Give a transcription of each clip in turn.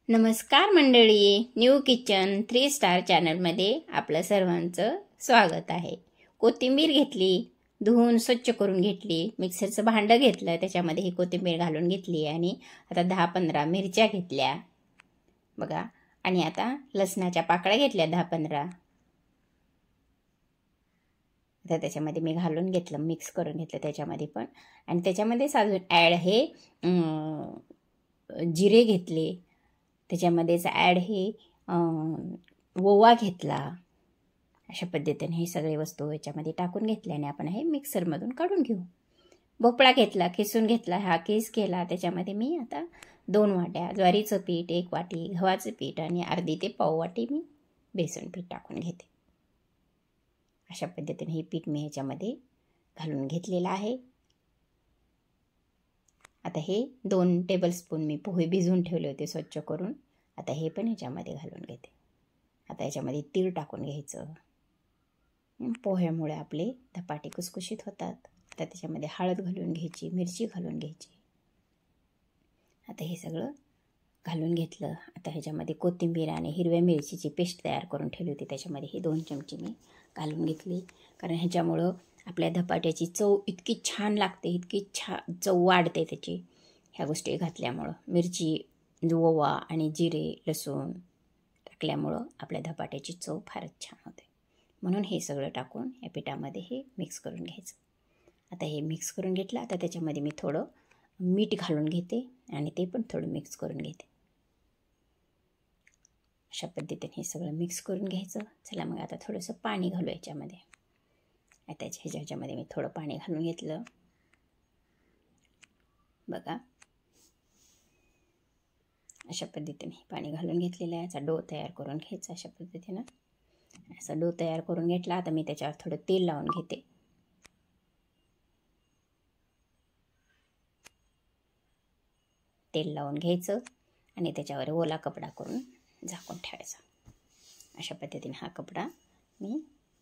नमस्कार मंडळी, new kitchen 3 star चॅनलमध्ये आपलं सर्वांचं स्वागत आहे। कोथिंबीर घेतली, धुवून स्वच्छ करून घेतली, मिक्सरचं भांडं घेतलं, त्याच्यामध्ये ही कोथिंबीर घालून घेतली आणि आता 10-15 मिरच्या घेतल्या बघा। आणि आता लसणाच्या पाकळ्या घेतल्या 10-15। आता त्याच्यामध्ये मी घालून घेतलं, मिक्स करून घेतलं त्याच्यामध्ये पण। आणि त्याच्यामध्येच अजून ॲड हे जिरे घेतले, त्याच्यामध्येच ॲड हे ओवा घेतला। अशा पद्धतीने हे सगळे वस्तू याच्यामध्ये टाकून घेतल्याने आपण हे मिक्सरमधून काढून घेऊ। भोपळा घेतला, किसून घेतला, हा किस केला। त्याच्यामध्ये मी आता 2 वाट्या ज्वारीचं पीठ, 1 वाटी गव्हाचं पीठ आणि अर्धी ते पाव वाटी मी बेसन पीठ टाकून घेते। अशा पद्धतीने हे पीठ मी ह्याच्यामध्ये घालून घेतलेलं आहे। आता हे 2 टेबलस्पून मी पोहे भिजवून ठेवले होते स्वच्छ करून, आता हे पण ह्याच्यामध्ये घालून घेते। आता ह्याच्यामध्ये तीळ टाकून घ्यायचं, पोह्यामुळे आपले धपाटे कुसकुशीत होतात। आता त्याच्यामध्ये हळद घालून घ्यायची, मिरची घालून घ्यायची। आता हे सगळं घालून घेतलं। आता ह्याच्यामध्ये कोथिंबीर आणि हिरव्या मिरचीची पेस्ट तयार करून ठेवली होती, त्याच्यामध्ये हे 2 चमचे मी घालून घेतली। कारण ह्याच्यामुळं आपल्या धपाट्याची चव इतकी छान लागते, इतकी छान चव वाढते त्याची ह्या गोष्टी घातल्यामुळं। मिरची, ओवा आणि जिरे, लसूण टाकल्यामुळं आपल्या धपाट्याची चव फारच छान होते। म्हणून हे सगळं टाकून या पिठामध्ये हे मिक्स करून घ्यायचं। आता हे मिक्स करून घेतलं। आता त्याच्यामध्ये मी थोडं मीठ घालून घेते आणि ते पण थोडं मिक्स करून घेते। अशा पद्धतीने हे सगळं मिक्स करून घ्यायचं। चला मग आता थोडंसं पाणी घालू याच्यामध्ये। आता ह्याच्यामध्ये मी थोडं पाणी घालून घेतलं बघा। अशा पद्धतीने पाणी घालून घेतलेलं आहे। याचा डो तयार करून घ्यायचा अशा पद्धतीनं। असा डो तयार करून घेतला। आता मी त्याच्यावर थोडं तेल लावून घेते। तेल लावून घ्यायचं आणि त्याच्यावर ओला कपडा करून झाकून ठेवायचा। अशा पद्धतीने हा कपडा मी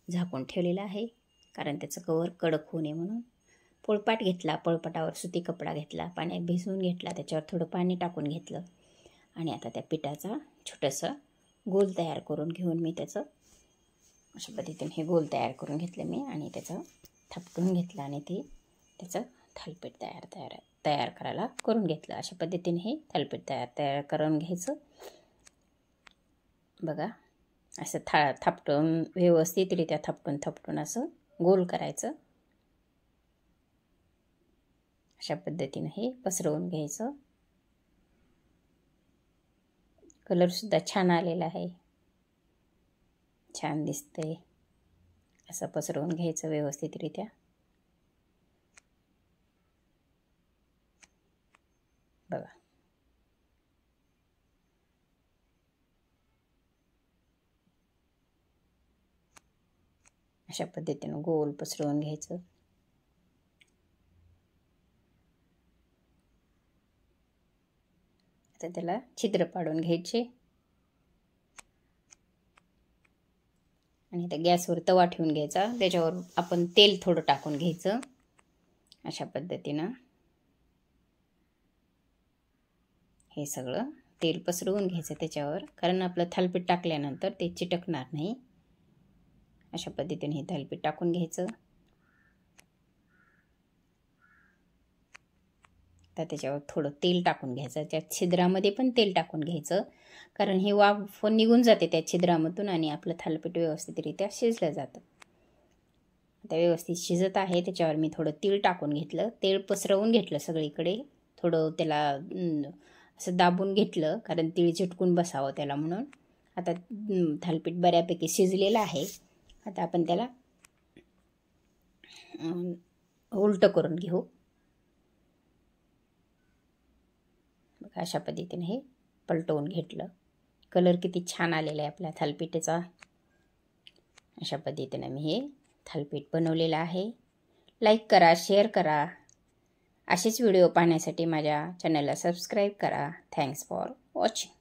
झाकून ठेवलेला आहे, कारण त्याचं कवर कडक होऊ नये म्हणून। पोळपाट घेतला, पोळपाटावर सुती कपडा घेतला, पाण्यात भिजवून घेतला, त्याच्यावर थोडं पाणी टाकून घेतलं आणि आता त्या पिठाचा छोटंसं गोल तयार करून घेऊन मी त्याचं अशा पद्धतीने हे गोल तयार करून घेतलं मी आणि त्याचं थापटून घेतलं आणि ते त्याचं थालीपीठ तयार करायला करून घेतलं। अशा पद्धतीने हे थालीपीठ तयार करून घ्यायचं बघा। असं थापटून व्यवस्थितरित्या थापटून असं गोल करायचं। अशा पद्धतीने हे पसरवून घ्यायचं। कलर सुद्धा छान आलेला आहे, छान दिसतंय। असं पसरवून घ्यायचं व्यवस्थितरित्या बघा। अशा पद्धतीने गोल पसरवून घ्यायचं। आता त्याला छिद्र पाडून घ्यायचे आणि त्या गॅसवर तवा ठेवून घ्यायचा, त्याच्यावर आपण तेल थोडं टाकून घ्यायचं। अशा पद्धतीनं हे सगळं तेल पसरवून घ्यायचं त्याच्यावर, कारण आपलं थालीपीठ टाकल्यानंतर ते चिटकणार नाही। अशा पद्धतीने हे थालीपीठ टाकून घ्यायचं। तर त्याच्यावर थोडं तेल टाकून घ्यायचं, त्या छिद्रामध्ये पण तेल टाकून घ्यायचं, कारण हे वाफ निघून जाते त्या छिद्रामधून आणि आपलं थालीपीठ व्यवस्थितरित्या शिजलं जातं। आता व्यवस्थित शिजत आहे, त्याच्यावर मी थोडं तीळ टाकून घेतलं, तेल पसरवून घेतलं सगळीकडे, थोडं त्याला असं दाबून घेतलं, कारण तीळ चिटकून बसावं त्याला म्हणून। आता थालीपीठ बऱ्यापैकी शिजलेलं आहे। आता आपण त्याला उलटं करून घेऊ बघा। अशा पद्धतीने हे पलटवून घेतलं। कलर किती छान आलेला आहे आपल्या थालीपीठाचा। अशा पद्धतीने मी हे थालीपीठ बनवलेलं आहे। लाईक करा, शेअर करा। असेच व्हिडिओ पाहण्यासाठी माझ्या चॅनलला सबस्क्राईब करा। Thanks for watching.